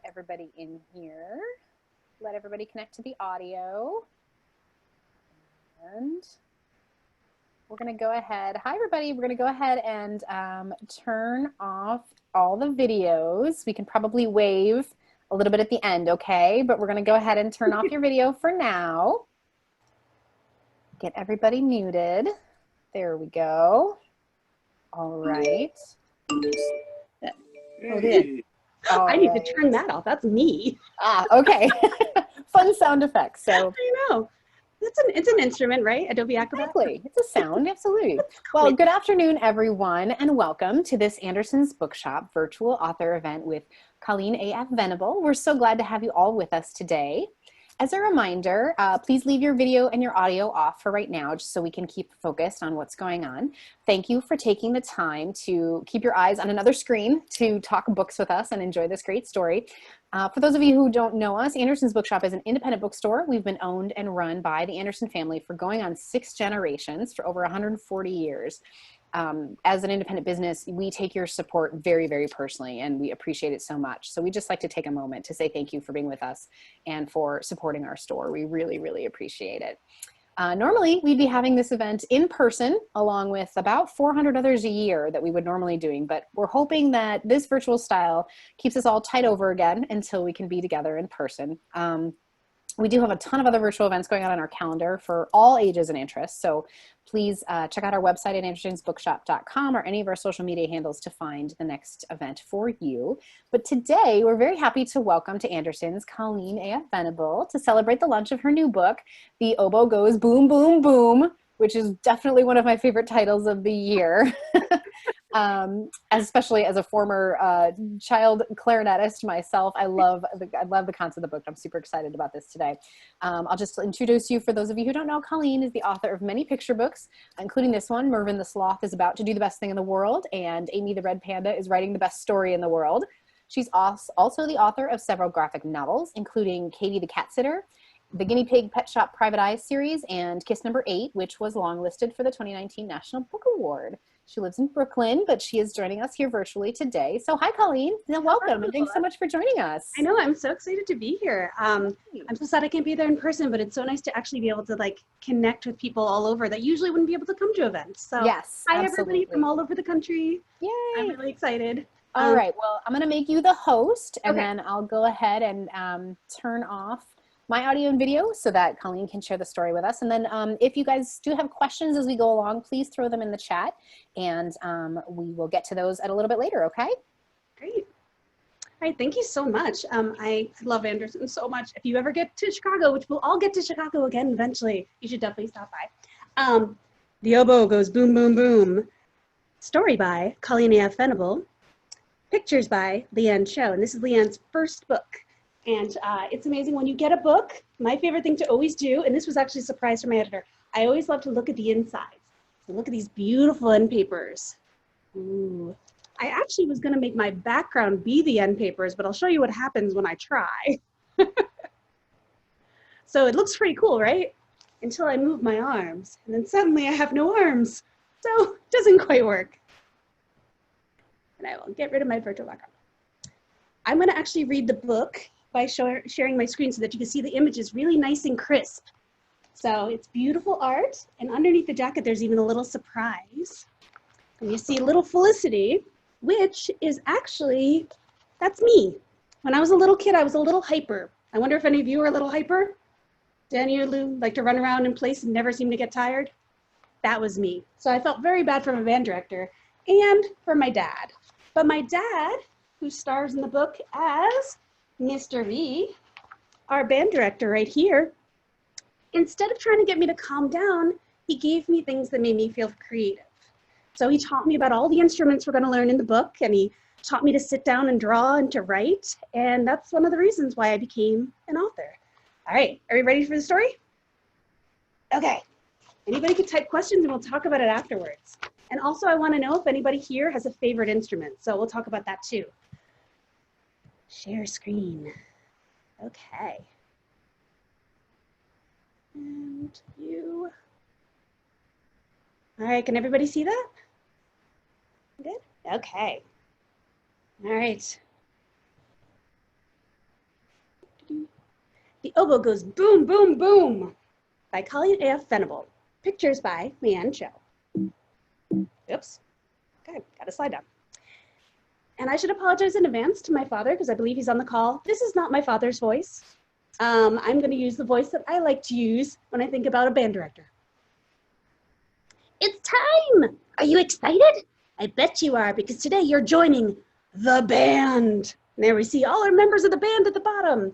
everybody in here. Let everybody connect to the audio. And we're going to go ahead. Hi, everybody. We're going to go ahead and turn off all the videos. We can probably wave a little bit at the end, okay? But we're going to go ahead and turn off your video for now. Get everybody muted. There we go. All right. Oh, dear. I need to turn that off. That's me. Ah, okay. Fun sound effects. So I know. It's an instrument, right? Adobe Acrobat? Exactly. It's a sound, absolutely. Well, good afternoon, everyone, and welcome to this Anderson's Bookshop virtual author event with Colleen A.F. Venable. We're so glad to have you all with us today. As a reminder, please leave your video and your audio off for right now, just so we can keep focused on what's going on. Thank you for taking the time to keep your eyes on another screen to talk books with us and enjoy this great story. For those of you who don't know us, Anderson's Bookshop is an independent bookstore. We've been owned and run by the Anderson family for going on 6 generations for over 140 years. As an independent business, we take your support very, very personally, and we appreciate it so much. So we just like to take a moment to say thank you for being with us and for supporting our store. We really, really appreciate it. Normally, we'd be having this event in person along with about 400 others a year that we would normally doing, but we're hoping that this virtual style keeps us all tied over again until we can be together in person. We do have a ton of other virtual events going on our calendar for all ages and interests. So please check out our website at andersonsbookshop.com or any of our social media handles to find the next event for you. But today we're very happy to welcome to Anderson's Colleen A.F. Venable to celebrate the launch of her new book, The Oboe Goes Boom, Boom, Boom, which is definitely one of my favorite titles of the year. Especially as a former child clarinetist myself, I love the concept of the book. I'm super excited about this today. I'll just introduce you for those of you who don't know. Colleen is the author of many picture books, including this one. Mervyn the Sloth is about to do the best thing in the world, and Amy the Red Panda is writing the best story in the world. She's also the author of several graphic novels, including Katie the Cat Sitter, the Guinea Pig Pet Shop Private Eyes series, and Kiss Number 8, which was longlisted for the 2019 National Book Award. She lives in Brooklyn, but she is joining us here virtually today. So hi, Colleen, and welcome, and thanks so much for joining us. I know, I'm so excited to be here. I'm so sad I can't be there in person, but it's so nice to actually be able to connect with people all over that usually wouldn't be able to come to events. So yes, hi, absolutely. everybody from all over the country. Yay! I'm really excited. All right, well, I'm gonna make you the host, and then I'll go ahead and turn off my audio and video so that Colleen can share the story with us. And then if you guys do have questions as we go along, please throw them in the chat, and we will get to those at a little bit later, okay? Great. All right, thank you so much. I love Anderson so much. If you ever get to Chicago, which we'll all get to Chicago again eventually, you should definitely stop by. The Oboe Goes Boom, Boom, Boom. Story by Colleen A.F. Venable. Pictures by Leanne Cho, and this is Leanne's first book. And it's amazing when you get a book. My favorite thing to always do, and this was actually a surprise from my editor, I always love to look at the insides. So look at these beautiful end papers. Ooh. I actually was going to make my background be the end papers, but I'll show you what happens when I try. So it looks pretty cool, right? Until I move my arms, and then suddenly I have no arms. So it doesn't quite work. And I will get rid of my virtual background. I'm going to actually read the book by sharing my screen so that you can see the images really nice and crisp. So it's beautiful art, and underneath the jacket there's even a little surprise. And you see little Felicity, which is actually, that's me. When I was a little kid, I was a little hyper. I wonder if any of you are a little hyper? Do any of you like to run around in place and never seem to get tired? That was me. So I felt very bad for my band director and for my dad. But my dad, who stars in the book as Mr. V, our band director right here, instead of trying to get me to calm down, he gave me things that made me feel creative. So he taught me about all the instruments we're going to learn in the book, and he taught me to sit down and draw and to write, and that's one of the reasons why I became an author. All right, are you ready for the story? Okay, anybody can type questions and we'll talk about it afterwards. And also I want to know if anybody here has a favorite instrument, so we'll talk about that too. Share screen. Okay. And you. All right, can everybody see that? Good? Okay. All right. The Oboe Goes Boom, Boom, Boom by Colleen Venable. Pictures by Leanne Cho. Oops. Okay, got to slide down. And I should apologize in advance to my father because I believe he's on the call. This is not my father's voice. I'm going to use the voice that I like to use when I think about a band director. It's time! Are you excited? I bet you are, because today you're joining the band. And there we see all our members of the band at the bottom.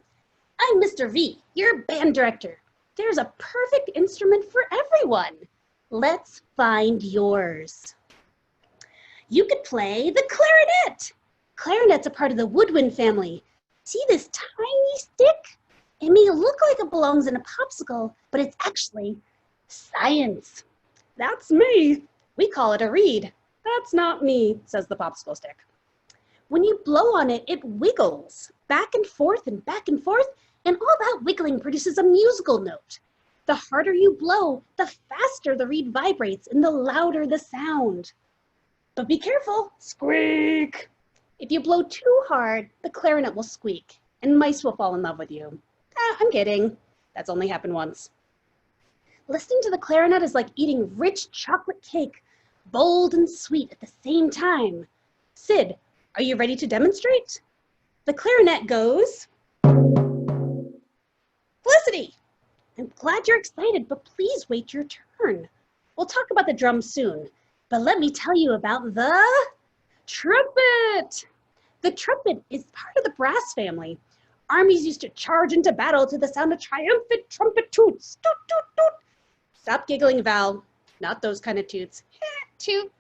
I'm Mr. V, your band director. There's a perfect instrument for everyone. Let's find yours. You could play the clarinet. Clarinet's a part of the woodwind family. See this tiny stick? It may look like it belongs in a popsicle, but it's actually science. That's me. We call it a reed. That's not me, says the popsicle stick. When you blow on it, it wiggles back and forth, and all that wiggling produces a musical note. The harder you blow, the faster the reed vibrates and the louder the sound. But be careful, squeak! If you blow too hard, the clarinet will squeak and mice will fall in love with you. I'm kidding. That's only happened once. Listening to the clarinet is like eating rich chocolate cake, bold and sweet at the same time. Sid, are you ready to demonstrate? The clarinet goes... Felicity! I'm glad you're excited, but please wait your turn. We'll talk about the drums soon, but let me tell you about the trumpet. The trumpet is part of the brass family. Armies used to charge into battle to the sound of triumphant trumpet toots. Toot, toot, toot. Stop giggling, Val. Not those kind of toots. Toot.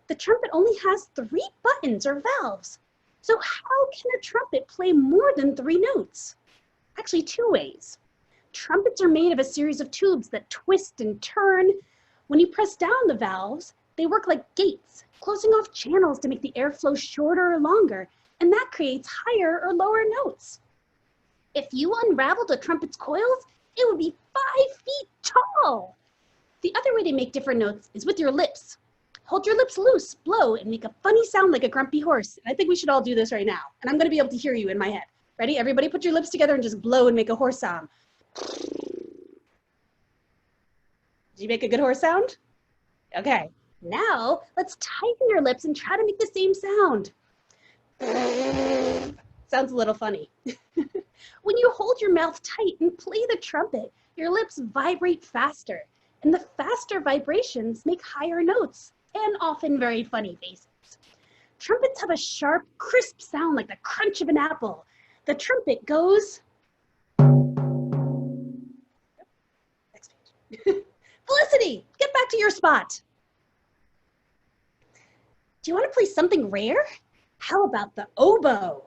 The trumpet only has 3 buttons or valves. So how can a trumpet play more than 3 notes? Actually, 2 ways. Trumpets are made of a series of tubes that twist and turn. When you press down the valves, they work like gates, closing off channels to make the airflow shorter or longer, and that creates higher or lower notes. If you unraveled a trumpet's coils, it would be 5 feet tall. The other way to make different notes is with your lips. Hold your lips loose, blow, and make a funny sound like a grumpy horse. And I think we should all do this right now. And I'm going to be able to hear you in my head. Ready? Everybody put your lips together and just blow and make a horse sound. Did you make a good horse sound? Okay. Now, let's tighten your lips and try to make the same sound. Sounds a little funny. When you hold your mouth tight and play the trumpet, your lips vibrate faster, and the faster vibrations make higher notes and often very funny faces. Trumpets have a sharp, crisp sound like the crunch of an apple. The trumpet goes... Next page. Felicity, get back to your spot. Do you want to play something rare? How about the oboe?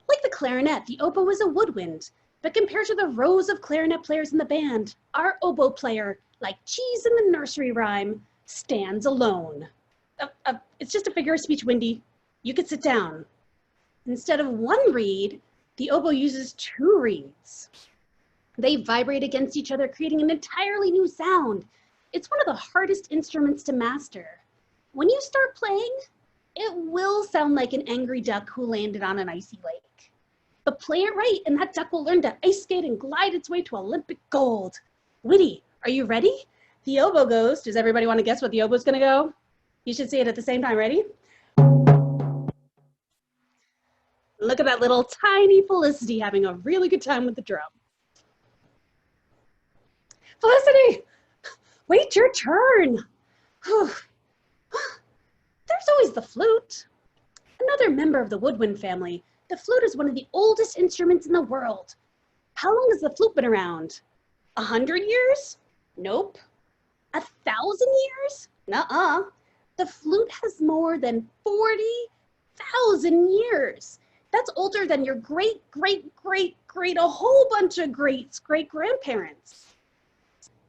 Like the clarinet, the oboe is a woodwind, but compared to the rows of clarinet players in the band, our oboe player, like cheese in the nursery rhyme, stands alone. It's just a figure of speech, Wendy. You could sit down. Instead of 1 reed, the oboe uses 2 reeds. They vibrate against each other, creating an entirely new sound. It's one of the hardest instruments to master. When you start playing, it will sound like an angry duck who landed on an icy lake. But play it right, and that duck will learn to ice skate and glide its way to Olympic gold. Whitty, are you ready? The oboe goes. Does everybody want to guess what the oboe's going to go? You should say it at the same time. Ready? Look at that little tiny Felicity having a really good time with the drum. Felicity, wait your turn. There's always the flute. Another member of the woodwind family, the flute is one of the oldest instruments in the world. How long has the flute been around? 100 years? Nope. 1,000 years? Nuh-uh. The flute has more than 40,000 years. That's older than your great, a whole bunch of great-grandparents.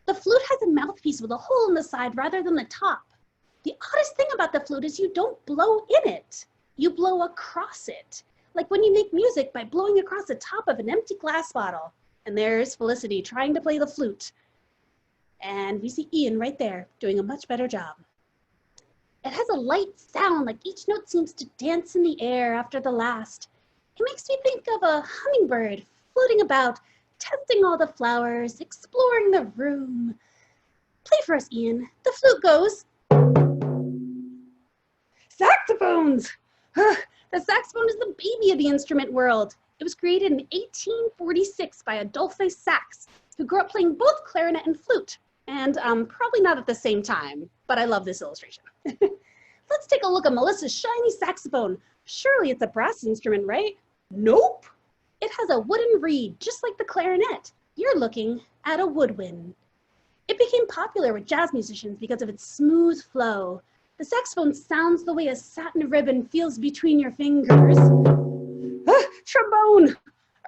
The flute has a mouthpiece with a hole in the side rather than the top. The oddest thing about the flute is you don't blow in it. You blow across it. Like when you make music by blowing across the top of an empty glass bottle. And there's Felicity trying to play the flute. And we see Ian right there doing a much better job. It has a light sound, like each note seems to dance in the air after the last. It makes me think of a hummingbird floating about, testing all the flowers, exploring the room. Play for us, Ian. The flute goes. Saxophones! The saxophone is the baby of the instrument world. It was created in 1846 by Adolphe Sax, who grew up playing both clarinet and flute. And probably not at the same time, but I love this illustration. Let's take a look at Melissa's shiny saxophone. Surely it's a brass instrument, right? Nope. It has a wooden reed, just like the clarinet. You're looking at a woodwind. It became popular with jazz musicians because of its smooth flow. The saxophone sounds the way a satin ribbon feels between your fingers. Trombone,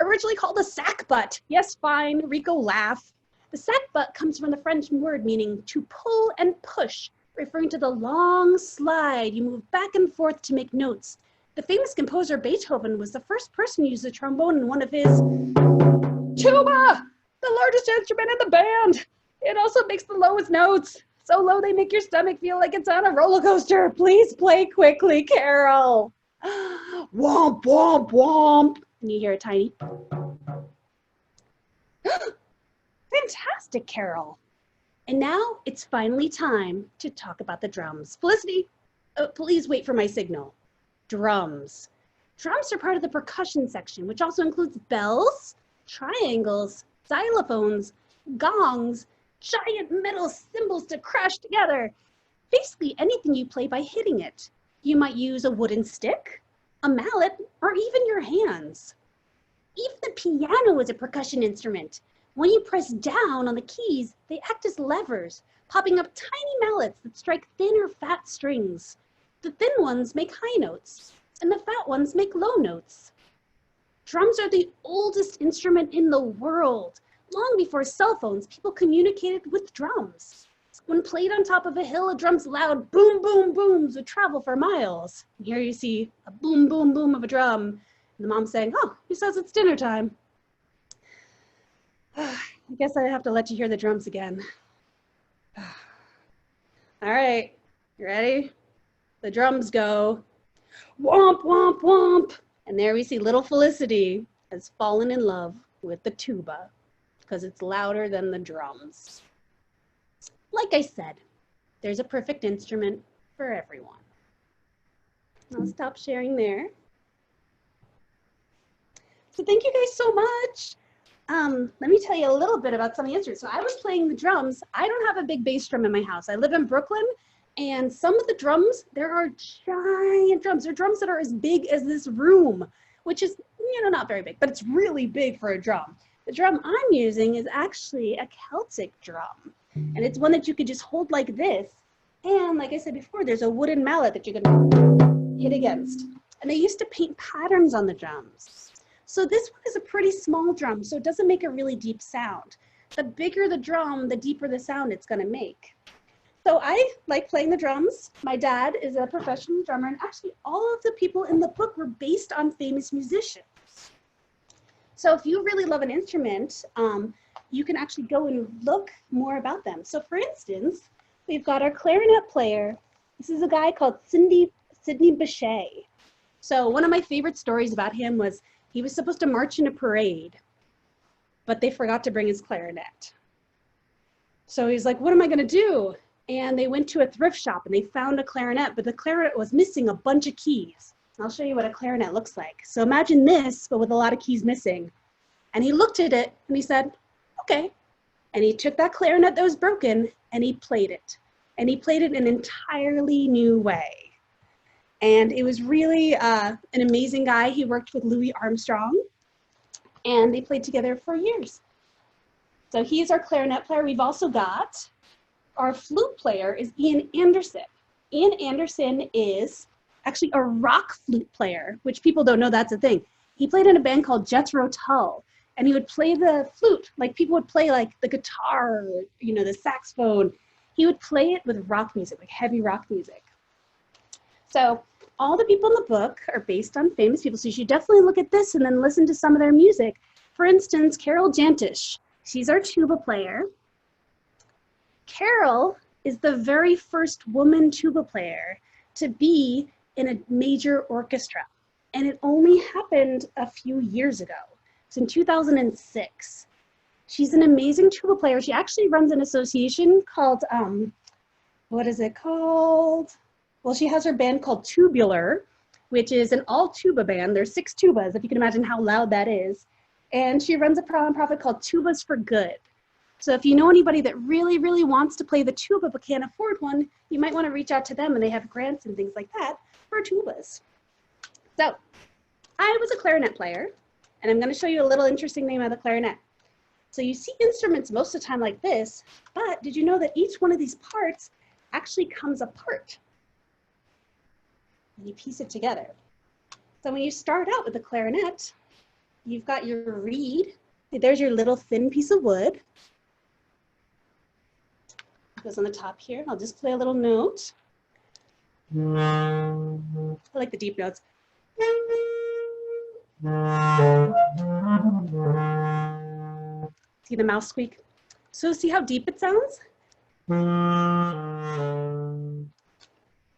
originally called a sackbut. Yes, fine, Rico, laugh. The sackbut comes from the French word meaning to pull and push, referring to the long slide you move back and forth to make notes. The famous composer Beethoven was the first person to use the trombone in one of his tuba, the largest instrument in the band. It also makes the lowest notes. So low they make your stomach feel like it's on a roller coaster. Please play quickly, Carol. Womp, womp, womp. And you hear a tiny. Fantastic, Carol. And now it's finally time to talk about the drums. Felicity, please wait for my signal. Drums. Drums are part of the percussion section, which also includes bells, triangles, xylophones, gongs, giant metal cymbals to crash together. Basically anything you play by hitting it. You might use a wooden stick, a mallet, or even your hands. Even the piano is a percussion instrument. When you press down on the keys, they act as levers, popping up tiny mallets that strike thin or fat strings. The thin ones make high notes, and the fat ones make low notes. Drums are the oldest instrument in the world. Long before cell phones, people communicated with drums. When played on top of a hill, a drum's loud boom, boom, booms would travel for miles. And here you see a boom, boom, boom of a drum. And the mom's saying, oh, he says it's dinner time. I guess I have to let you hear the drums again. All right, you ready? The drums go womp, womp, womp. And there we see little Felicity has fallen in love with the tuba because it's louder than the drums. Like I said, there's a perfect instrument for everyone. I'll stop sharing there. So thank you guys so much. Let me tell you a little bit about some of the instruments. So I was playing the drums. I don't have a big bass drum in my house. I live in Brooklyn, and some of the drums, there are giant drums. They're drums that are as big as this room, which is, not very big, but it's really big for a drum. The drum I'm using is actually a Celtic drum, and it's one that you could just hold like this. And like I said before, there's a wooden mallet that you can hit against. And they used to paint patterns on the drums. So this one is a pretty small drum, so it doesn't make a really deep sound. The bigger the drum, the deeper the sound it's gonna make. So I like playing the drums. My dad is a professional drummer, and actually all of the people in the book were based on famous musicians. So if you really love an instrument, you can actually go and look more about them. So for instance, we've got our clarinet player. This is a guy called Sidney Bechet. So one of my favorite stories about him was he was supposed to march in a parade, but they forgot to bring his clarinet. So he's like, what am I gonna do? And they went to a thrift shop and they found a clarinet, but the clarinet was missing a bunch of keys. I'll show you what a clarinet looks like. So imagine this, but with a lot of keys missing. And he looked at it and he said, okay. And he took that clarinet that was broken and he played it. And he played it in an entirely new way. And it was really an amazing guy. He worked with Louis Armstrong and they played together for years. So he's our clarinet player. We've also got our flute player is Ian Anderson. Ian Anderson is actually a rock flute player, which people don't know that's a thing. He played in a band called Jethro Tull, and he would play the flute like people would play like the guitar, the saxophone. He would play it with rock music, like heavy rock music. So all the people in the book are based on famous people, so you should definitely look at this and then listen to some of their music. For instance, Carol Jantish, she's our tuba player. Carol is the very first woman tuba player to be in a major orchestra, and it only happened a few years ago. It's in 2006. She's an amazing tuba player. She actually runs an association called, what is it called? Well, she has her band called Tubular, which is an all tuba band. There's 6 tubas, if you can imagine how loud that is. And she runs a nonprofit called Tubas for Good. So if you know anybody that really, really wants to play the tuba but can't afford one, you might want to reach out to them, and they have grants and things like that for tubas. So I was a clarinet player, and I'm going to show you a little interesting thing about the clarinet. So you see instruments most of the time like this, but did you know that each one of these parts actually comes apart? And you piece it together. So when you start out with the clarinet, you've got your reed. There's your little thin piece of wood. It goes on the top here. I'll just play a little note. I like the deep notes. See the mouse squeak? So see how deep it sounds?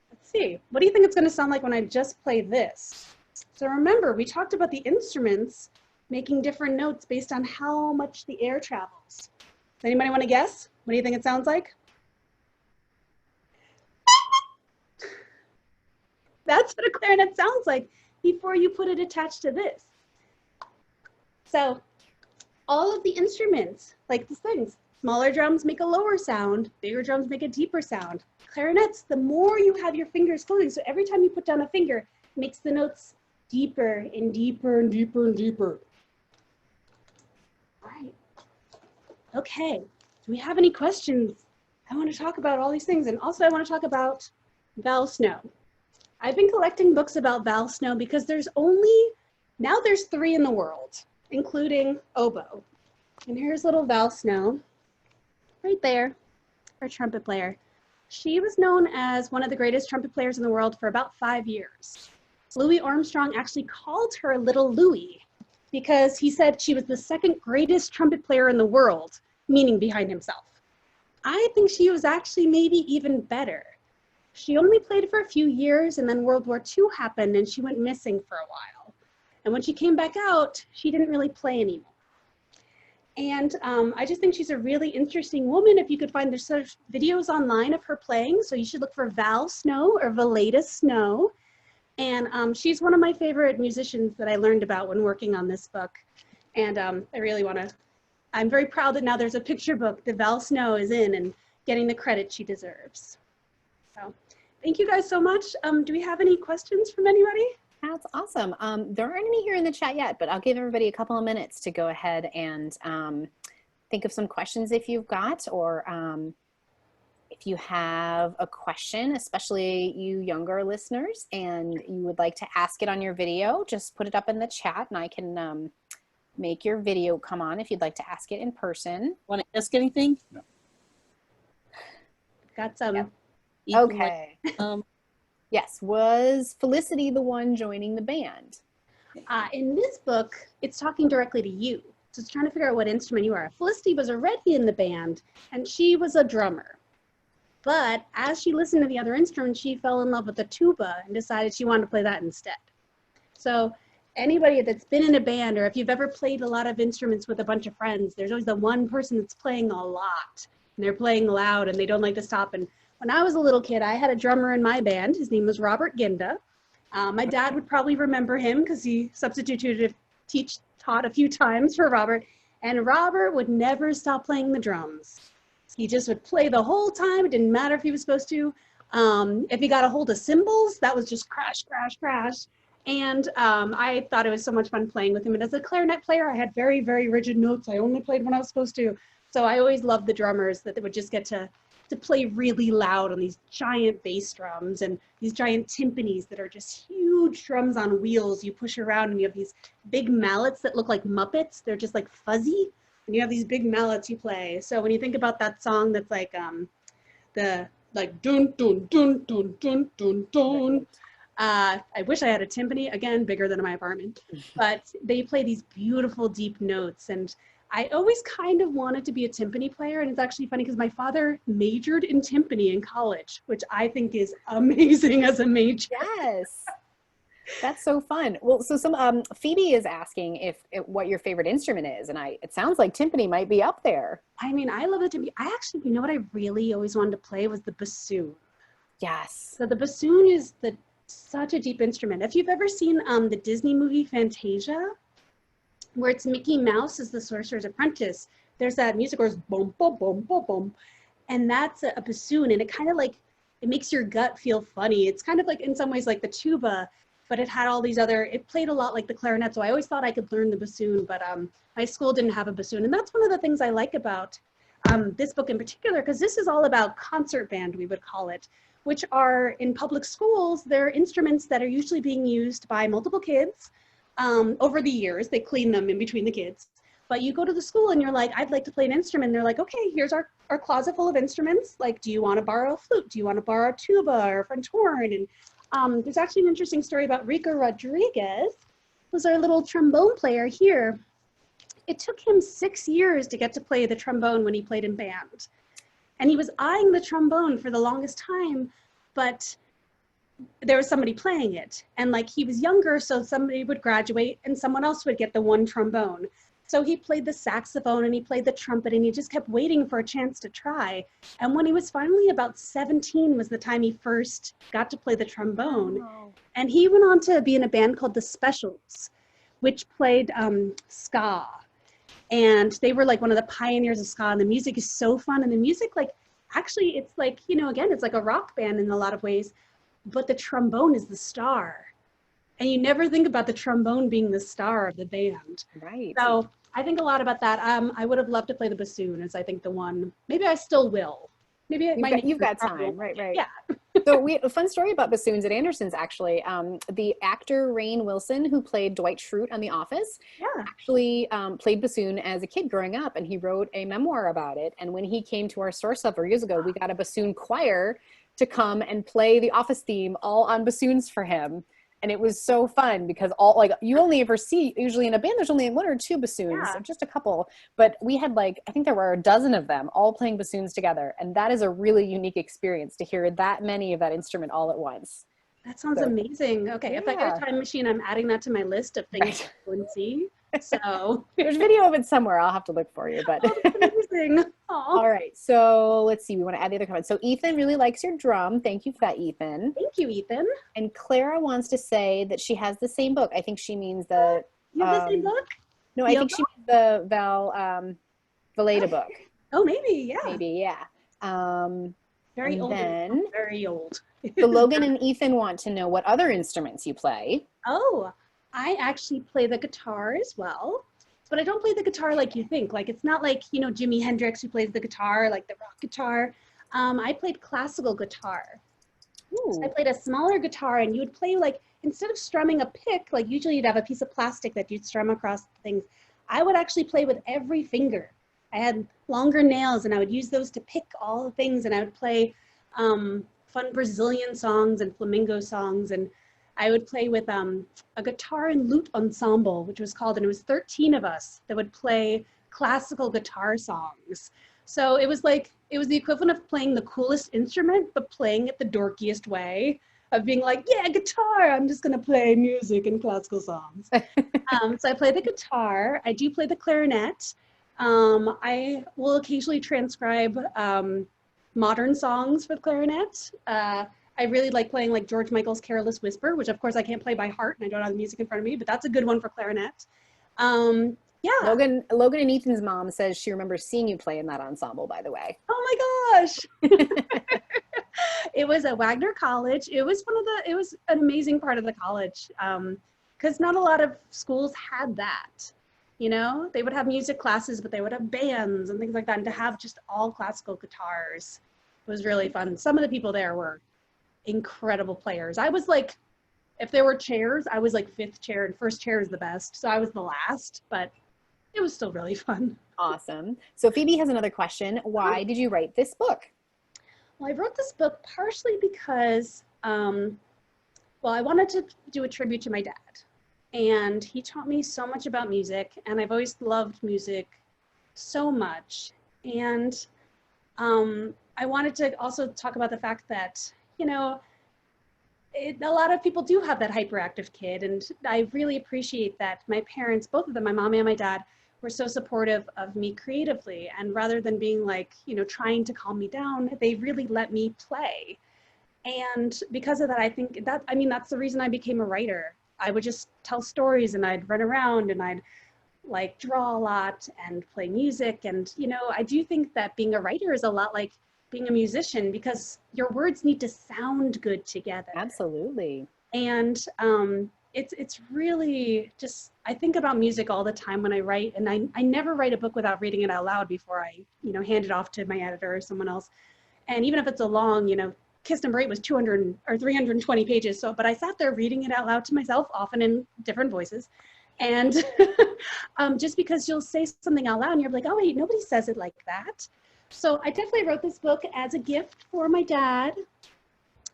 Let's see. What do you think it's going to sound like when I just play this? So remember, we talked about the instruments making different notes based on how much the air travels. Does anybody want to guess? What do you think it sounds like? That's what a clarinet sounds like before you put it attached to this. So all of the instruments, like these things, smaller drums make a lower sound, bigger drums make a deeper sound. Clarinets, the more you have your fingers closing, so every time you put down a finger, it makes the notes deeper and deeper and deeper and deeper. All right. Okay. Do we have any questions? I want to talk about all these things, and also I want to talk about Val Snow. I've been collecting books about Val Snow because there's 3 in the world, including Oboe. And here's little Val Snow, right there, our trumpet player. She was known as one of the greatest trumpet players in the world for about 5 years. Louis Armstrong actually called her Little Louie because he said she was the 2nd greatest trumpet player in the world, meaning behind himself. I think she was actually maybe even better. She only played for a few years, and then World War II happened and she went missing for a while. And when she came back out, she didn't really play anymore. And I just think she's a really interesting woman. If you could find, there's sort of videos online of her playing, so you should look for Val Snow or Valeta Snow. And she's one of my favorite musicians that I learned about when working on this book. And I'm very proud that now there's a picture book that Val Snow is in and getting the credit she deserves. So thank you guys so much. Do we have any questions from anybody? That's awesome. There aren't any here in the chat yet, but I'll give everybody a couple of minutes to go ahead and think of some questions if you've got, or if you have a question, especially you younger listeners, and you would like to ask it on your video, just put it up in the chat and I can make your video come on if you'd like to ask it in person. Want to ask anything? No. Got some. Yeah. Okay. Yes, was Felicity the one joining the band? In this book, it's talking directly to you. So it's trying to figure out what instrument you are. Felicity was already in the band, and she was a drummer. But as she listened to the other instruments, she fell in love with the tuba and decided she wanted to play that instead. So anybody that's been in a band, or if you've ever played a lot of instruments with a bunch of friends, there's always the one person that's playing a lot, and they're playing loud, and they don't like to stop. And when I was a little kid, I had a drummer in my band. His name was Robert Ginda. My dad would probably remember him because he substituted taught a few times for Robert. And Robert would never stop playing the drums. He just would play the whole time. It didn't matter if he was supposed to. If he got a hold of cymbals, that was just crash, crash, crash. And I thought it was so much fun playing with him. And as a clarinet player, I had very, very rigid notes. I only played when I was supposed to. So I always loved the drummers that would just get to play really loud on these giant bass drums and these giant timpanis that are just huge drums on wheels you push around, and you have these big mallets that look like Muppets. They're just like fuzzy, and you have these big mallets you play. So when you think about that song that's like dun dun dun dun dun dun dun. I wish I had a timpani, again, bigger than my apartment, but they play these beautiful deep notes. And I always kind of wanted to be a timpani player, and it's actually funny because my father majored in timpani in college, which I think is amazing as a major. Yes. That's so fun. Well, so Phoebe is asking if what your favorite instrument is, and it sounds like timpani might be up there. I mean, I love it to be. I actually, you know what I really always wanted to play was the bassoon. Yes. So the bassoon is such a deep instrument. If you've ever seen the Disney movie Fantasia, where it's Mickey Mouse as the Sorcerer's Apprentice, there's that music where it's boom, boom, boom, boom, boom, and that's a bassoon, and it kind of like it makes your gut feel funny. It's kind of like in some ways like the tuba, but it had all these other. It played a lot like the clarinet, so I always thought I could learn the bassoon, but my school didn't have a bassoon, and that's one of the things I like about this book in particular, because this is all about concert band, we would call it, which are in public schools. They're instruments that are usually being used by multiple kids over the years. They clean them in between the kids. But you go to the school and you're like, I'd like to play an instrument. And they're like, okay, here's our closet full of instruments. Like, do you want to borrow a flute? Do you want to borrow a tuba or a French horn? And there's actually an interesting story about Rico Rodriguez, who's our little trombone player here. It took him 6 years to get to play the trombone when he played in band. And he was eyeing the trombone for the longest time, but there was somebody playing it. And like he was younger, so somebody would graduate and someone else would get the one trombone. So he played the saxophone and he played the trumpet, and he just kept waiting for a chance to try. And when he was finally about 17 was the time he first got to play the trombone. Oh. And he went on to be in a band called the Specials, which played ska. And they were like one of the pioneers of ska, and the music is so fun. And the music, like, actually, it's like, you know, again, it's like a rock band in a lot of ways, but the trombone is the star. And you never think about the trombone being the star of the band. Right. So I think a lot about that. I would have loved to play the bassoon, as I think the one, maybe I still will. Maybe you've got time, right? Yeah. So a fun story about bassoons at Anderson's, actually. The actor Rainn Wilson, who played Dwight Schrute on The Office, actually played bassoon as a kid growing up, and he wrote a memoir about it. And when he came to our store several years ago, we got a bassoon choir to come and play the Office theme all on bassoons for him. And it was so fun because you only ever see, usually in a band, there's only one or two bassoons, or just a couple. But we had I think there were a dozen of them all playing bassoons together. And that is a really unique experience to hear that many of that instrument all at once. That sounds amazing. Okay, if I get a time machine, I'm adding that to my list of things to go and see. So there's video of it somewhere. I'll have to look for you. But that's amazing. All right. So let's see. We want to add the other comments. So Ethan really likes your drum. Thank you for that, Ethan. Thank you, Ethan. And Clara wants to say that she has the same book. I think she means the. You have the same book? No, I think she means the Valletta book. Oh, maybe. Yeah. Maybe. Yeah. Very old. Then very old. So Logan and Ethan want to know what other instruments you play. Oh, I actually play the guitar as well, but I don't play the guitar like you think. Like, it's not like, you know, Jimi Hendrix who plays the guitar, like the rock guitar. I played classical guitar. So I played a smaller guitar, and you would play, like, instead of strumming a pick, like usually you'd have a piece of plastic that you'd strum across things. I would actually play with every finger. I had longer nails, and I would use those to pick all the things, and I would play fun Brazilian songs and flamenco songs, and I would play with a guitar and lute ensemble, which was called, and it was 13 of us that would play classical guitar songs. So it was the equivalent of playing the coolest instrument, but playing it the dorkiest way of being like, yeah, guitar, I'm just gonna play music and classical songs. So I play the guitar. I do play the clarinet. I will occasionally transcribe modern songs for the clarinet. I really like playing like George Michael's Careless Whisper, which of course I can't play by heart and I don't have the music in front of me, but that's a good one for clarinet. Yeah. Logan and Ethan's mom says she remembers seeing you play in that ensemble, by the way. Oh my gosh. It was at Wagner College. It was an amazing part of the college, because not a lot of schools had that. You know, they would have music classes, but they would have bands and things like that. And to have just all classical guitars was really fun. Some of the people there were incredible players. I was like, if there were chairs, I was like fifth chair, and first chair is the best. So I was the last, but it was still really fun. Awesome. So Phoebe has another question. Why did you write this book? Well, I wrote this book partially because, I wanted to do a tribute to my dad. And he taught me so much about music, and I've always loved music so much. And I wanted to also talk about the fact that, you know, a lot of people do have that hyperactive kid, and I really appreciate that my parents, both of them, my mom and my dad, were so supportive of me creatively. And rather than being like, trying to calm me down, they really let me play. And because of that, I think that's the reason I became a writer. I would just tell stories, and I'd run around, and I'd like draw a lot and play music. And, I do think that being a writer is a lot like being a musician, because your words need to sound good together. Absolutely. And it's really just, I think about music all the time when I write, and I never write a book without reading it out loud before I, hand it off to my editor or someone else. And even if it's a long, Kiss Number 8 was 200 or 320 pages. So, but I sat there reading it out loud to myself, often in different voices. And just because you'll say something out loud and you're like, oh wait, nobody says it like that. So I definitely wrote this book as a gift for my dad.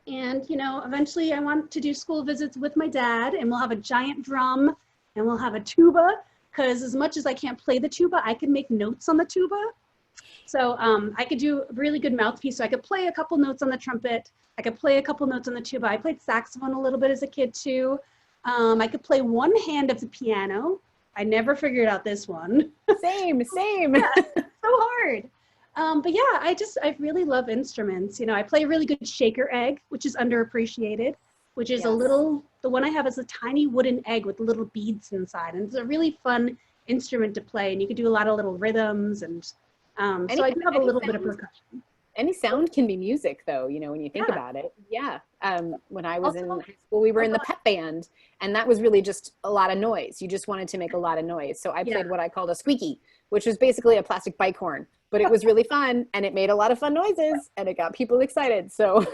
And, eventually I want to do school visits with my dad, and we'll have a giant drum, and we'll have a tuba, because as much as I can't play the tuba, I can make notes on the tuba. So I could do a really good mouthpiece. So I could play a couple notes on the trumpet. I could play a couple notes on the tuba. I played saxophone a little bit as a kid too. I could play one hand of the piano. I never figured out this one. Same. Yeah, so hard. But yeah, I really love instruments. I play a really good shaker egg, which is underappreciated, which is the one I have is a tiny wooden egg with little beads inside. And it's a really fun instrument to play. And you can do a lot of little rhythms. And so I do have a little bit of percussion. Any sound can be music, though, when you think about it. Yeah. When I was in high school, we were in the pep band, and that was really just a lot of noise. You just wanted to make a lot of noise. So I played what I called a squeaky, which was basically a plastic bike horn. But it was really fun, and it made a lot of fun noises, and it got people excited. So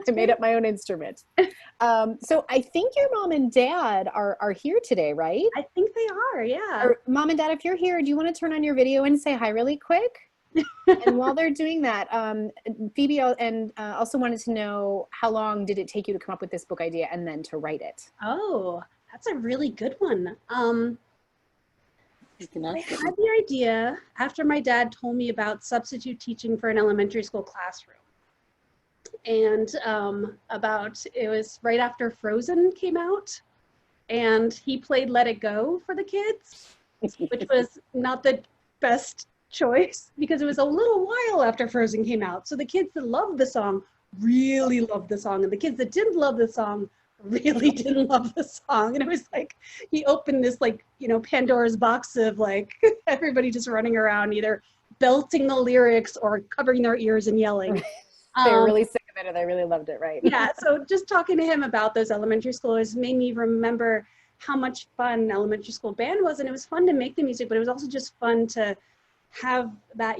I made up my own instrument. So I think your mom and dad are here today, right? I think they are, yeah. Or, Mom and Dad, if you're here, do you want to turn on your video and say hi really quick? And while they're doing that, Phoebe also wanted to know, how long did it take you to come up with this book idea and then to write it? Oh, that's a really good one. I had the idea after my dad told me about substitute teaching for an elementary school classroom. And it was right after Frozen came out, and he played Let It Go for the kids, which was not the best choice because it was a little while after Frozen came out. So the kids that loved the song really loved the song, and the kids that didn't love the song really didn't love the song. And it was like he opened this Pandora's box of everybody just running around either belting the lyrics or covering their ears and yelling. They were really sick of it, and they really loved it, right? Yeah, so just talking to him about those elementary schoolers made me remember how much fun elementary school band was. And it was fun to make the music, but it was also just fun to have that,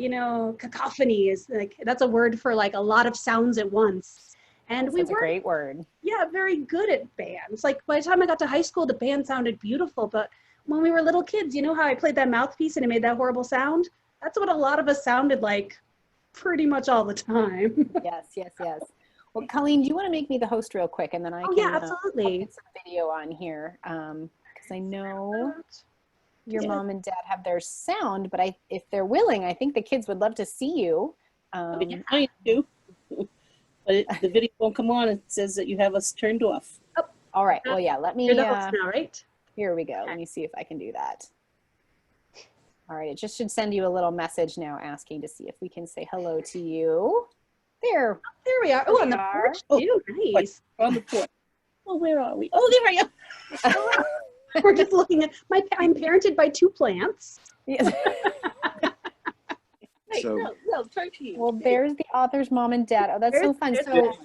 cacophony is that's a word for a lot of sounds at once. And That's a great word. Yeah, very good at bands. By the time I got to high school, the band sounded beautiful. But when we were little kids, you know how I played that mouthpiece and it made that horrible sound? That's what a lot of us sounded like pretty much all the time. Yes. Well, Colleen, do you want to make me the host real quick, and then I can absolutely. Get some video on here, because I know your mom and dad have their sound, but if they're willing, I think the kids would love to see you. I do. But the video won't come on. It says that you have us turned off. Oh, all right. Well, yeah, let me. You're the host now, right? Here we go. Let me see if I can do that. All right. It just should send you a little message now asking to see if we can say hello to you. There we are. Oh, on the porch too. Nice. On the porch. Well, where are we? Oh, there I am. We're just looking at I'm parented by 2 plants. Yes. So, no, turn to you. Well, there's the author's mom and dad. Oh, that's so fun. So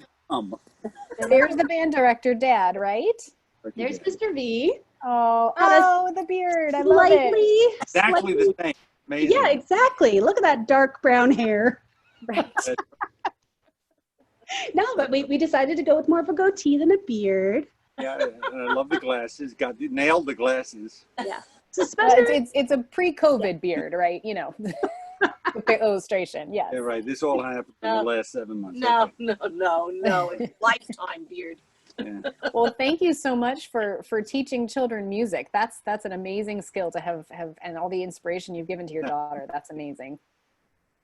there's the band director, Dad, right? There's Mr. V. Oh, the beard. I love it. Exactly the same. Amazing. Yeah, exactly. Look at that dark brown hair. Right. No, but we decided to go with more of a goatee than a beard. Yeah, and I love the glasses. Nailed the glasses. Yeah. It's a pre-COVID beard, right? With the illustration, yes. Yeah, right. This all happened in the last 7 months. No. It's lifetime beard. Yeah. Well, thank you so much for teaching children music. That's an amazing skill to have, and all the inspiration you've given to your daughter. That's amazing.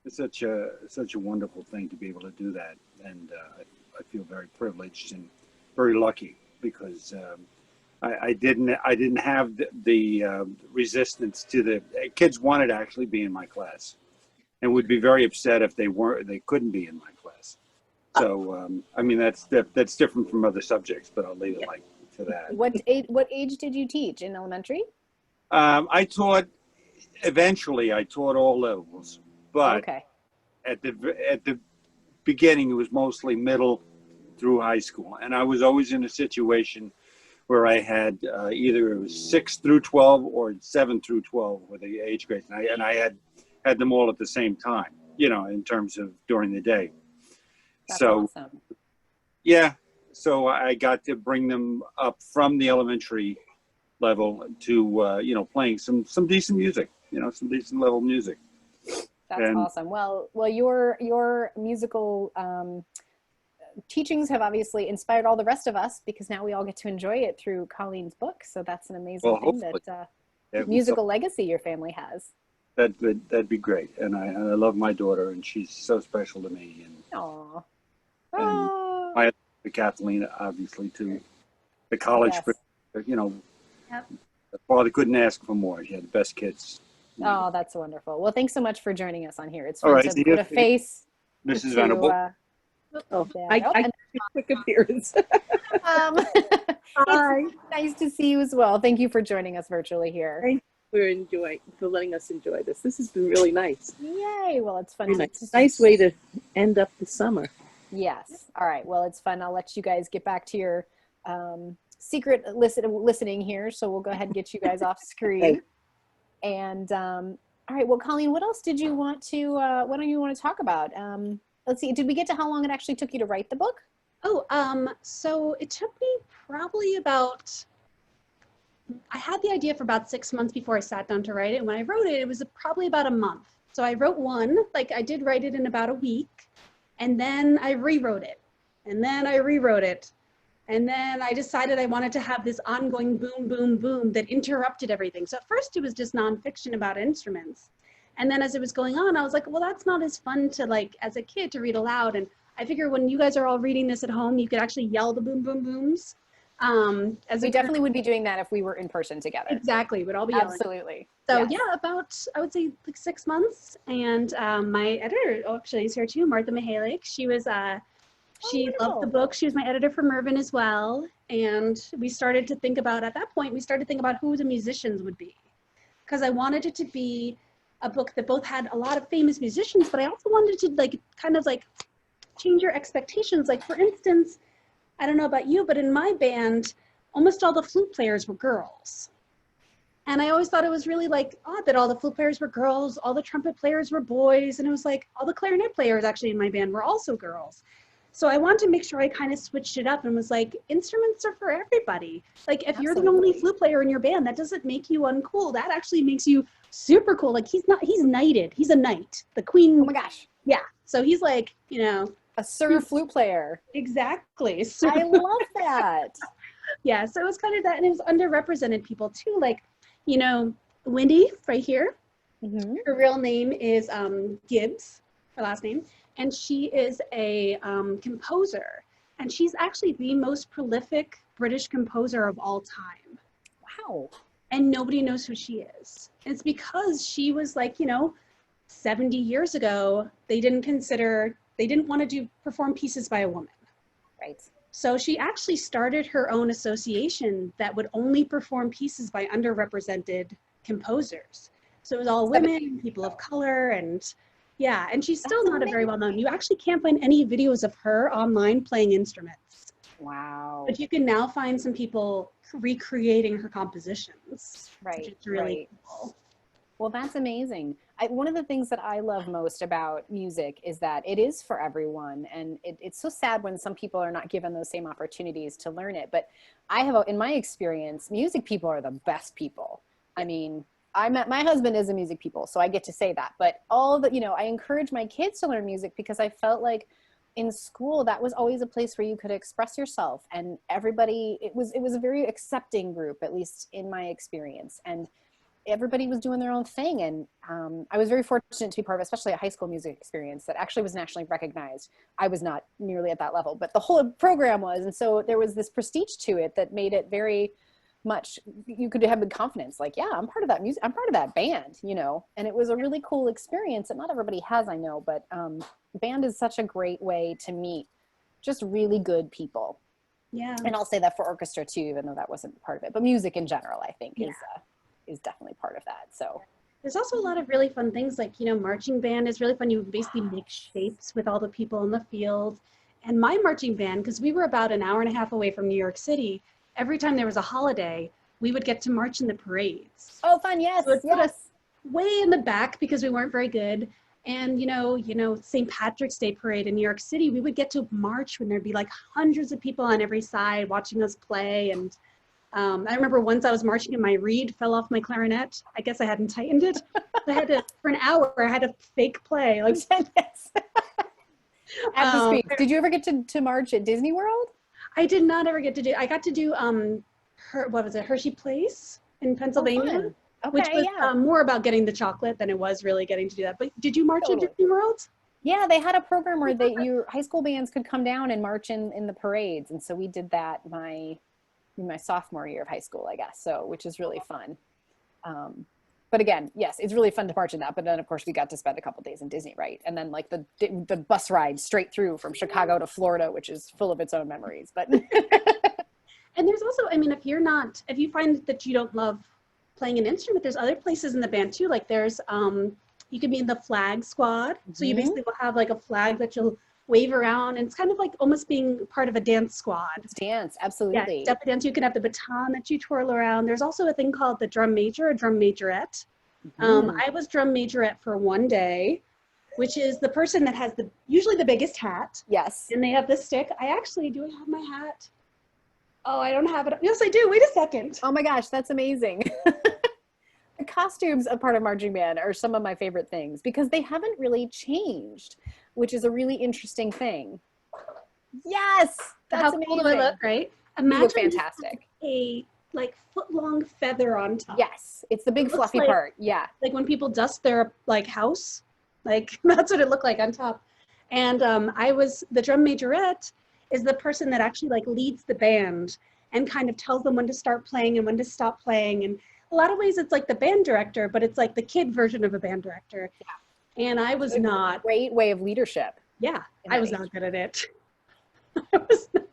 It's such a wonderful thing to be able to do that, and I feel very privileged. And very lucky because I didn't have the resistance to the kids wanted to actually be in my class, and would be very upset if they couldn't be in my class. So I mean that's different from other subjects, but I'll leave it like to that. What age did you teach in elementary? Eventually I taught all levels, but Okay. at the beginning it was mostly middle through high school, and I was always in a situation where I had either it was 6 through 12 or 7 through 12 were the age grades, and I had them all at the same time, in terms of during the day. That's So awesome. yeah, so I got to bring them up from the elementary level to playing some decent music, some decent level music. That's awesome. Well, your musical teachings have obviously inspired all the rest of us, because now we all get to enjoy it through Colleen's book. So that's an amazing thing that musical legacy your family has. That'd be great. And I love my daughter, and she's so special to me. Aww. And my Kathleen, obviously, too. The college, Yes. Yep. the father couldn't ask for more. He had the best kids. Oh, that's wonderful. Well, thanks so much for joining us on here. It's All fun right, to put a face Mrs. to, Venable. Oh, Yeah. I did a quick appearance. It's nice to see you as well. Thank you for joining us virtually here. Thank for letting us enjoy this. This has been really nice. Yay. Well, it's fun. Very nice. Nice way to end up the summer. Yes. All right. Well, it's fun. I'll let you guys get back to your secret listening here. So we'll go ahead and get you guys off screen. And all right. Well, Colleen, what else did you want to, what do you want to talk about? Let's see. Did we get to how long it actually took you to write the book? Oh, so it took me probably I had the idea for about 6 months before I sat down to write it. And when I wrote it, it was probably about a month. So I wrote one, I did write it in about a week, and then I rewrote it, and then I rewrote it. And then I decided I wanted to have this ongoing boom, boom, boom that interrupted everything. So at first it was just nonfiction about instruments. And then as it was going on, I was like, well, that's not as fun to as a kid to read aloud. And I figure when you guys are all reading this at home, you could actually yell the boom, boom, booms. We definitely would be doing that if we were in person together. Exactly, we'd all be yelling. Absolutely. So yes. Yeah, about, I would say 6 months. And my editor, actually is here too, Martha Mihalik. She was, she loved the book. She was my editor for Mervyn as well. And we started to think about, at that point, who the musicians would be. Because I wanted it to be a book that both had a lot of famous musicians, but I also wanted to change your expectations. For instance, I don't know about you, but in my band, almost all the flute players were girls. And I always thought it was really odd that all the flute players were girls, all the trumpet players were boys, and it was all the clarinet players actually in my band were also girls. So I wanted to make sure I kind of switched it up and was instruments are for everybody. If you're the only flute player in your band, that doesn't make you uncool. That actually makes you super cool. He's knighted. He's a knight. The queen. Oh my gosh. Yeah. So he's a Sir flute player. Exactly. I love that. Yeah, so it was kind of that, and it was underrepresented people too. Wendy right here. Mm-hmm. Her real name is Gibbs, her last name, and she is a composer, and she's actually the most prolific British composer of all time. Wow. And nobody knows who she is. And it's because she was 70 years ago, they didn't want to perform pieces by a woman. Right. So she actually started her own association that would only perform pieces by underrepresented composers. So it was all women, people of color, and she's still not a very well known. You actually can't find any videos of her online playing instruments. Wow. But you can now find some people recreating her compositions. Right. Which is really cool. Well, that's amazing. One of the things that I love most about music is that it is for everyone. And it's so sad when some people are not given those same opportunities to learn it. But in my experience, music people are the best people. I mean, my husband is a music people, so I get to say that. But I encourage my kids to learn music because I felt like in school, that was always a place where you could express yourself. And everybody, it was a very accepting group, at least in my experience. And everybody was doing their own thing. And I was very fortunate to be part of, especially a high school music experience that actually was nationally recognized. I was not nearly at that level, but the whole program was. And so there was this prestige to it that made it very much, you could have the confidence, like, yeah, I'm part of that music, I'm part of that band, you know. And it was a really cool experience that not everybody has, I know, but band is such a great way to meet just really good people. Yeah. And I'll say that for orchestra too, even though that wasn't part of it, but music in general, I think is definitely part of that. So there's also a lot of really fun things, like, you know, marching band is really fun. You basically make shapes with all the people in the field. And my marching band, because we were about an hour and a half away from New York City, every time there was a holiday, we would get to march in the parades. oh, fun. Yes. So it put Yes. us way in the back because we weren't very good. And, you know, St. Patrick's Day parade in New York City, we would get to march when there'd be like hundreds of people on every side watching us play. And I remember once I was marching and my reed fell off my clarinet. I guess I hadn't tightened it. I had to, for an hour, I had to fake play. Like, Yes. At the speed. Did you ever get to march at Disney World? I did not ever get to do, I got to do, Hershey Place in Pennsylvania. Oh, okay, Which was yeah. more about getting the chocolate than it was really getting to do that. But did you march Totally. at Disney World? Yeah, they had a program where your high school bands could come down and march in the parades. And so we did that in my sophomore year of high school, I guess. So, which is really fun. But again, yes, it's really fun to march in that. But then, of course, we got to spend a couple days in Disney, right? And then like the bus ride straight through from Chicago to Florida, which is full of its own memories. But And there's also, I mean, if you find that you don't love playing an instrument, there's other places in the band too. Like there's, you could be in the flag squad. So you basically will have like a flag that you'll wave around, and it's kind of like almost being part of a dance squad. dance, absolutely. Yeah, step dance. You can have the baton that you twirl around. There's also a thing called the drum major, a drum majorette. I was drum majorette for one day, which is the person that has usually the biggest hat. Yes. And they have the stick. Do I have my hat? Oh, I don't have it. Yes, I do. Wait a second. Oh my gosh, that's amazing. The costumes of part of marching band are some of my favorite things because they haven't really changed, which is a really interesting thing. Yes, that's How amazing. cool do I look, right? You Imagine look fantastic. a like foot-long feather on top. Yes, it's the big It looks fluffy like- part. Yeah. Like when people dust their like house, like that's what it looked like on top. And I was the drum majorette is the person that actually like leads the band and kind of tells them when to start playing and when to stop playing. And a lot of ways it's like the band director, but it's like the kid version of a band director. Yeah. And I was not. Great way of leadership. Yeah, in I that was age. not good at it. I was not.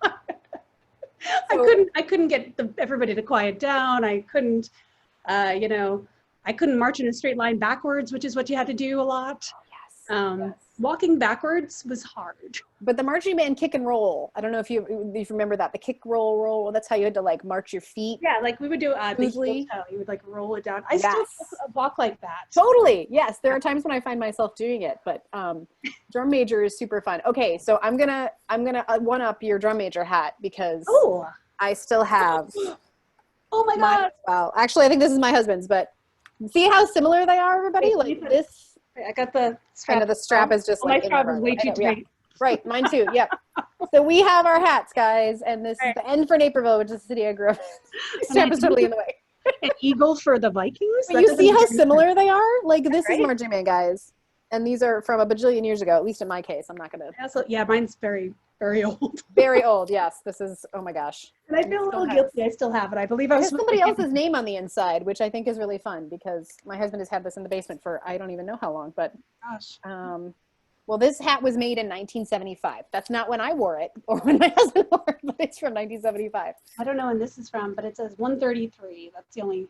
So- I couldn't get everybody to quiet down. I couldn't, I couldn't march in a straight line backwards, which is what you had to do a lot. Yes. Yes. Walking backwards was hard. But the marching band kick and roll. I don't know if you remember that. The kick roll. That's how you had to like march your feet. Yeah, like we would do the Smoothly. heel toe. You would like roll it down. I still Yes. walk like that. Totally. Yes. There are times when I find myself doing it, but drum major is super fun. Okay. So I'm going to one up your drum major hat because Oh, I still have oh my mine God. as well. Actually, I think this is my husband's, but see how similar they are, everybody? Wait, let me Like put- this, I got the strap. kind of the strap is just Oh, like my in strap the is front. way I too know, yeah. tight. Right. Mine too. Yep. So we have our hats, guys, and this is the end for Naperville, which is the city I grew up in. Strap is totally in the way. An eagle for the Vikings. But That you doesn't see how make any similar they are? Like this Right? is marching band, guys. And these are from a bajillion years ago, at least in my case. I'm not going to. sense. Also, yeah, mine's very, very old. Very old, yes. This is, oh my gosh. And I feel a Still little has- guilty. I still have it. I believe I was There's somebody else's name on the inside, which I think is really fun because my husband has had this in the basement for I don't even know how long. But Gosh. well, this hat was made in 1975. That's not when I wore it or when my husband wore it, but it's from 1975. I don't know when this is from, but it says 133. That's the only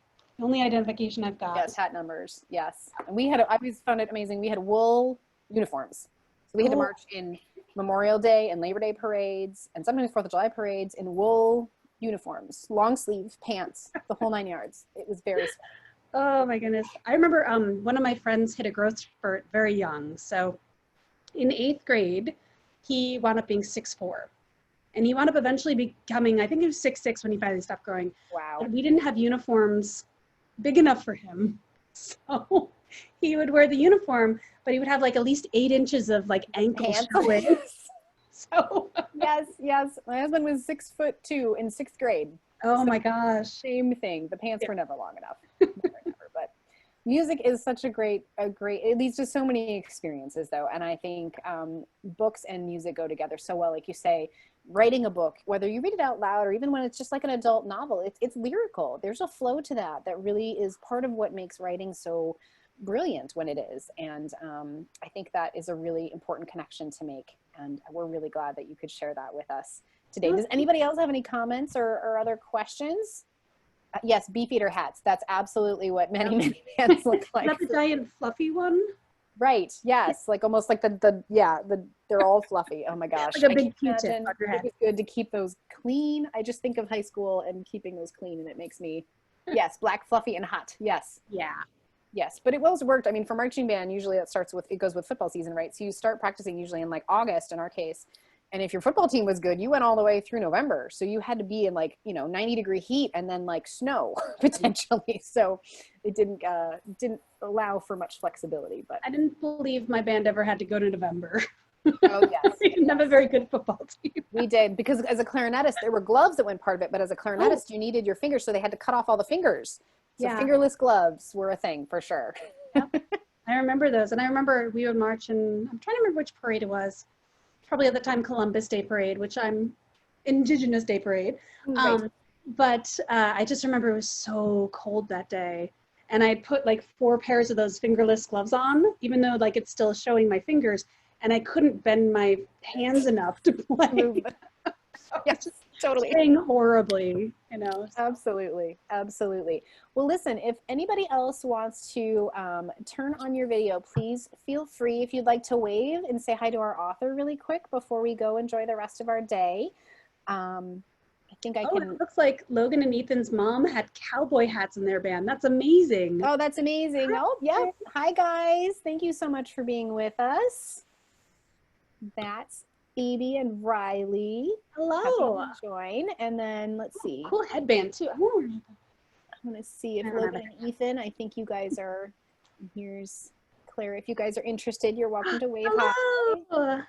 identification I've got. Yes, hat numbers. Yes, and I always found it amazing. We had wool uniforms, so we had to Oh. march in Memorial Day and Labor Day parades, and sometimes 4th of July parades in wool uniforms, long sleeve pants, the whole 9 yards. It was very fun. Oh my goodness. I remember one of my friends hit a growth spurt very young. So in 8th grade, he wound up being 6'4". And he wound up eventually becoming, I think he was 6'6" when he finally stopped growing. Wow. But we didn't have uniforms big enough for him. So he would wear the uniform, but he would have like at least 8 inches of like ankle Pants. showing. So, Yes. My husband was 6'2" in 6th grade. oh my gosh. Same thing. The pants were never long enough. Never, but Music is such a great, it leads to so many experiences though. And I think books and music go together so well. Like you say, writing a book, whether you read it out loud or even when it's just like an adult novel, it's lyrical. There's a flow to that really is part of what makes writing so brilliant when it is. And I think that is a really important connection to make. And we're really glad that you could share that with us today. Does anybody else have any comments or other questions? Yes, Beefeater hats. That's absolutely what many hats look like. Is that the giant fluffy one? Right. Yes. Like almost like they're all fluffy. Oh my gosh. Like a big Q-tip on your head. It's good to keep those clean. I just think of high school and keeping those clean, and it makes me, yes, black, fluffy, and hot. Yes. Yeah. Yes, but it was worked. I mean, for marching band, usually it goes with football season, right? So you start practicing usually in like August in our case. And if your football team was good, you went all the way through November. So you had to be in 90-degree heat and then like snow potentially. So it didn't allow for much flexibility. But I didn't believe my band ever had to go to November. Oh yes, We didn't have a very good football team. we did, because as a clarinetist, there were gloves that went part of it. But as a clarinetist, you needed your fingers, so they had to cut off all the fingers. So Yeah. fingerless gloves were a thing for sure. I remember those, and I remember we would march, and I'm trying to remember which parade it was. Probably at the time Columbus Day Parade, which I'm Indigenous Day Parade. Right. But I just remember it was so cold that day, and I put like 4 pairs of those fingerless gloves on, even though like it's still showing my fingers, and I couldn't bend my hands enough to play. Yes, totally. Playing horribly, Absolutely. Absolutely. Well, listen, if anybody else wants to turn on your video, please feel free, if you'd like to wave and say hi to our author really quick before we go enjoy the rest of our day. I think I can. It looks like Logan and Ethan's mom had cowboy hats in their band. That's amazing. Oh, that's amazing. Oh, yeah. Hi, guys. Thank you so much for being with us. That's Phoebe and Riley. Hello. Happy to join. And then let's see. Cool headband too. I want to wear that. I'm going to see if I don't have Logan and Ethan, I think you guys are, here's Claire. If you guys are interested, you're welcome to wave hi. Hello.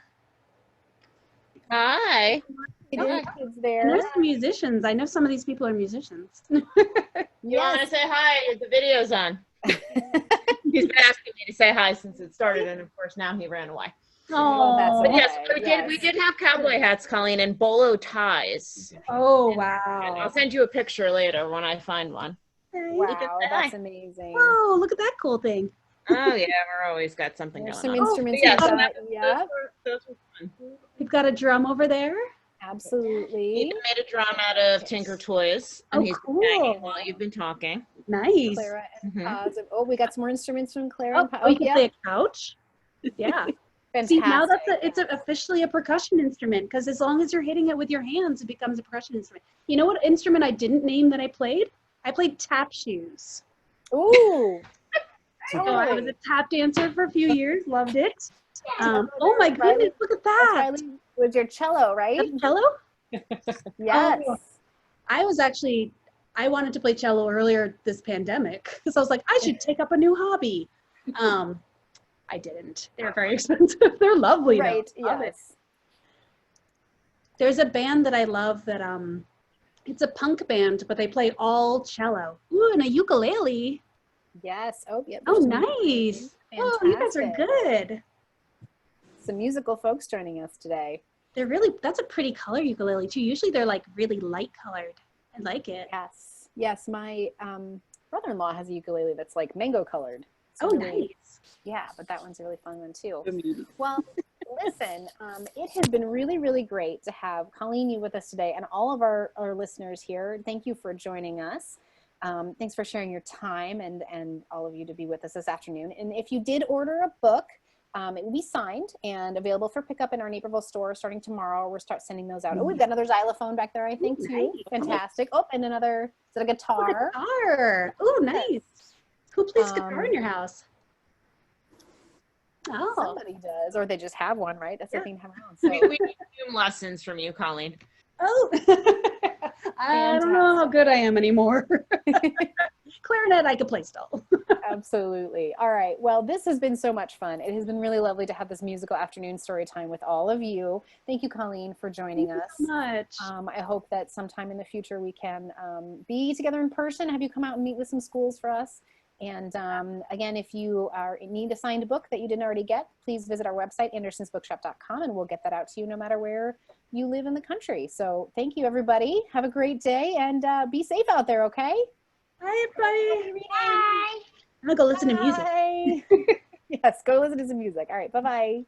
Hi. There's kids And there. there's some musicians. I know some of these people are musicians. You want to say hi? The video's on. He's been asking me to say hi since it started, and of course now he ran away. Oh, that's But yes, okay. we did have cowboy hats, Colleen, and bolo ties. Oh, And wow. I'll send you a picture later when I find one. Wow, that's amazing. Whoa, look at that cool thing. Oh yeah, we're always got something There's going some on. instruments. But yes, we've got. Yeah, those were fun. We've got a drum over there. absolutely. Ethan made a drum out of Tinker Toys, and Oh, he's cool. been banging while you've been talking. Nice. Clara and Mhm. Paz. Oh, we got some more instruments from Clara. Oh, and Paz. we can yeah, play a couch. Yeah. fantastic. See, now it's officially a percussion instrument, because as long as you're hitting it with your hands, it becomes a percussion instrument. You know what instrument I didn't name that I played? I played tap shoes. Ooh. So I was a tap dancer for a few years, loved it. Totally. Oh my goodness, look at That's that. Riley with your cello, right? That's cello? Yes. Oh. I wanted to play cello earlier this pandemic, because I was like, I should take up a new hobby. I didn't. They're very expensive. They're lovely. Right. Though. Love it. Yes. There's a band that I love that it's a punk band, but they play all cello. Ooh, and a ukulele. Yes. Oh, yeah. Oh, there's some nice. ukulele. Oh, you guys are Fantastic. good. Some musical folks joining us today. That's a pretty color ukulele too. Usually they're like really light colored. I like it. Yes. Yes. My brother-in-law has a ukulele that's like mango colored. It's Oh, really- nice. Yeah, but that one's a really fun one too. Muted. Well, listen, it has been really, really great to have Colleen, you with us today, and all of our listeners here. Thank you for joining us. Thanks for sharing your time and all of you to be with us this afternoon. And if you did order a book, it will be signed and available for pickup in our Naperville store starting tomorrow. We'll start sending those out. Oh, we've got another xylophone back there, I think, Ooh, too. nice. Fantastic. Oh, and another, is it a Oh, guitar? guitar. Oh, nice. Who plays guitar in Um, your house? Oh, Somebody does, or they just have one, right? That's the Yeah. thing to have around. So. We need Zoom lessons from you, Colleen. oh. I don't know how good I am anymore. Clarinet, I could play still. Absolutely. All right. Well, this has been so much fun. It has been really lovely to have this musical afternoon story time with all of you. Thank you, Colleen, for joining Thank us. you so much. I hope that sometime in the future we can be together in person, have you come out and meet with some schools for us. And again, if you need a signed book that you didn't already get, please visit our website, andersonsbookshop.com, and we'll get that out to you no matter where you live in the country. So thank you, everybody. Have a great day, and be safe out there, okay? Bye, everybody. Bye. I'm going to go listen to music. Bye. Yes, go listen to some music. All right, bye-bye.